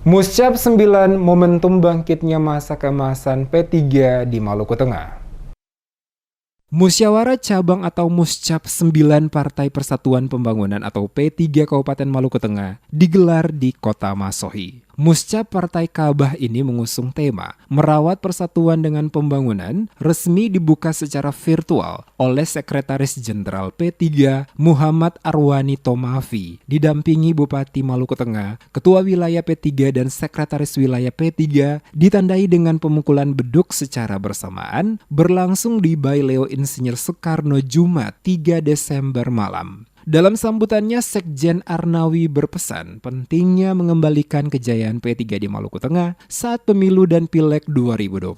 Muscap 9 momentum bangkitnya masa keemasan P3 di Maluku Tengah. Musyawarah Cabang atau Muscap 9 Partai Persatuan Pembangunan atau P3 Kabupaten Maluku Tengah digelar di Kota Masohi. Muscap Partai Kabah ini mengusung tema Merawat Persatuan dengan Pembangunan, resmi dibuka secara virtual oleh Sekretaris Jenderal P3 Muhammad Arwani Tomafi, didampingi Bupati Maluku Tengah, Ketua Wilayah P3 dan Sekretaris Wilayah P3, ditandai dengan pemukulan beduk secara bersamaan, berlangsung di Baileo Insinyur Soekarno Jumat 3 Desember malam. Dalam sambutannya, Sekjen Arnawi berpesan pentingnya mengembalikan kejayaan P3 di Maluku Tengah saat pemilu dan Pileg 2024.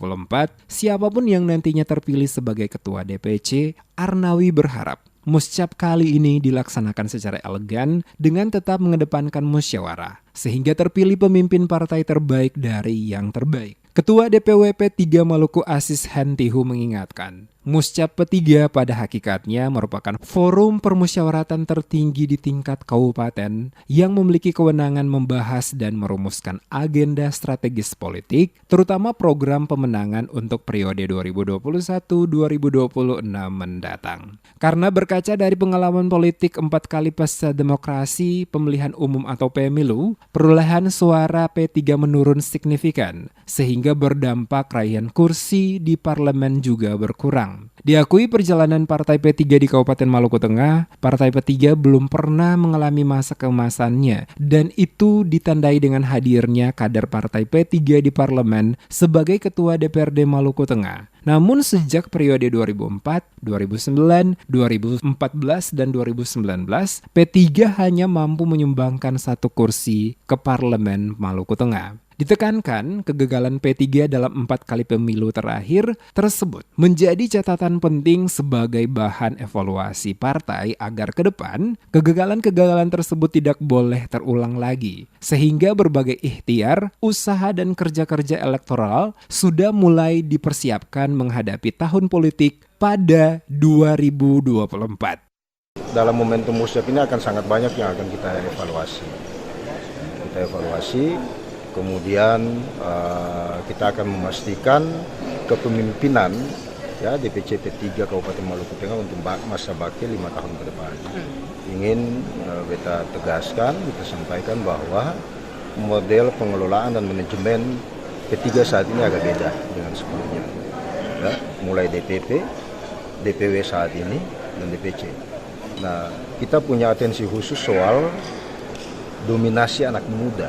Siapapun yang nantinya terpilih sebagai Ketua DPC, Arnawi berharap Muscap kali ini dilaksanakan secara elegan dengan tetap mengedepankan musyawarah, sehingga terpilih pemimpin partai terbaik dari yang terbaik. Ketua DPW P3 Maluku Aziz Hantihu mengingatkan, Muscap P3 pada hakikatnya merupakan forum permusyawaratan tertinggi di tingkat kabupaten yang memiliki kewenangan membahas dan merumuskan agenda strategis politik, terutama program pemenangan untuk periode 2021-2026 mendatang. Karena berkaca dari pengalaman politik 4 kali pasca demokrasi, pemilihan umum atau pemilu, perolehan suara P3 menurun signifikan, sehingga berdampak raihan kursi di parlemen juga berkurang. Diakui perjalanan Partai P3 di Kabupaten Maluku Tengah, Partai P3 belum pernah mengalami masa keemasannya, dan itu ditandai dengan hadirnya kader Partai P3 di parlemen sebagai Ketua DPRD Maluku Tengah. Namun sejak periode 2004, 2009, 2014, dan 2019, P3 hanya mampu menyumbangkan 1 kursi ke parlemen Maluku Tengah. Ditekankan, kegagalan P3 dalam 4 kali pemilu terakhir tersebut menjadi catatan penting sebagai bahan evaluasi partai agar ke depan kegagalan-kegagalan tersebut tidak boleh terulang lagi. Sehingga berbagai ikhtiar, usaha dan kerja-kerja elektoral sudah mulai dipersiapkan menghadapi tahun politik pada 2024. Dalam momentum Muscap ini akan sangat banyak yang akan kita evaluasi. Kemudian kita akan memastikan kepemimpinan ya DPC P3 Kabupaten Maluku Tengah untuk masa bakti 5 tahun ke depan. Ingin kita tegaskan, kita sampaikan bahwa model pengelolaan dan manajemen P3 saat ini agak beda dengan sebelumnya. Ya, mulai DPP, DPW saat ini, dan DPC. Nah, kita punya atensi khusus soal dominasi anak muda.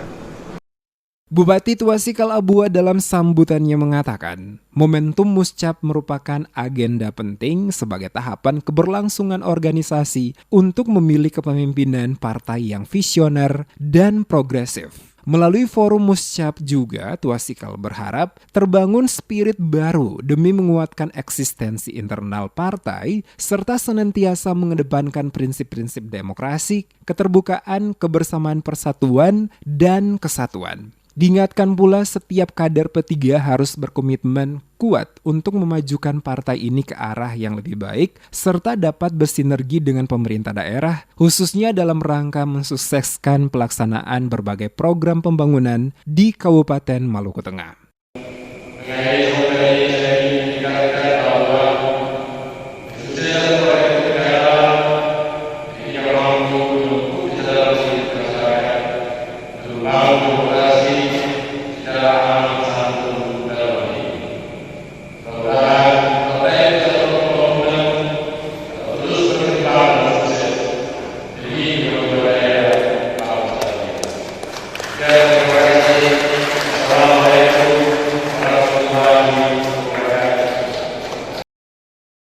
Bupati Tuasikal Abua dalam sambutannya mengatakan, momentum Muscap merupakan agenda penting sebagai tahapan keberlangsungan organisasi untuk memilih kepemimpinan partai yang visioner dan progresif. Melalui forum Muscap juga, Tuasikal berharap terbangun spirit baru demi menguatkan eksistensi internal partai serta senantiasa mengedepankan prinsip-prinsip demokrasi, keterbukaan, kebersamaan persatuan, dan kesatuan. Diingatkan pula setiap kader P3 harus berkomitmen kuat untuk memajukan partai ini ke arah yang lebih baik serta dapat bersinergi dengan pemerintah daerah khususnya dalam rangka mensukseskan pelaksanaan berbagai program pembangunan di Kabupaten Maluku Tengah.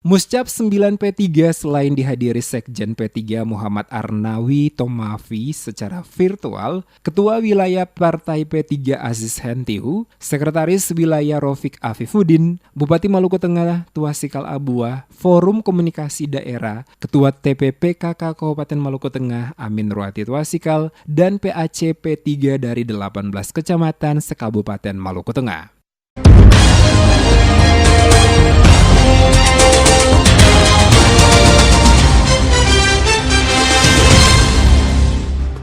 Muscap 9 P3 selain dihadiri Sekjen P3 Muhammad Arnawi Tomafi secara virtual, Ketua Wilayah Partai P3 Aziz Hantihu, Sekretaris Wilayah Rofik Afifuddin, Bupati Maluku Tengah Tuasikal Abua, Forum Komunikasi Daerah, Ketua TPPKK Kabupaten Maluku Tengah Amin Ruati Tuasikal, dan PAC P3 dari 18 kecamatan sekabupaten Maluku Tengah.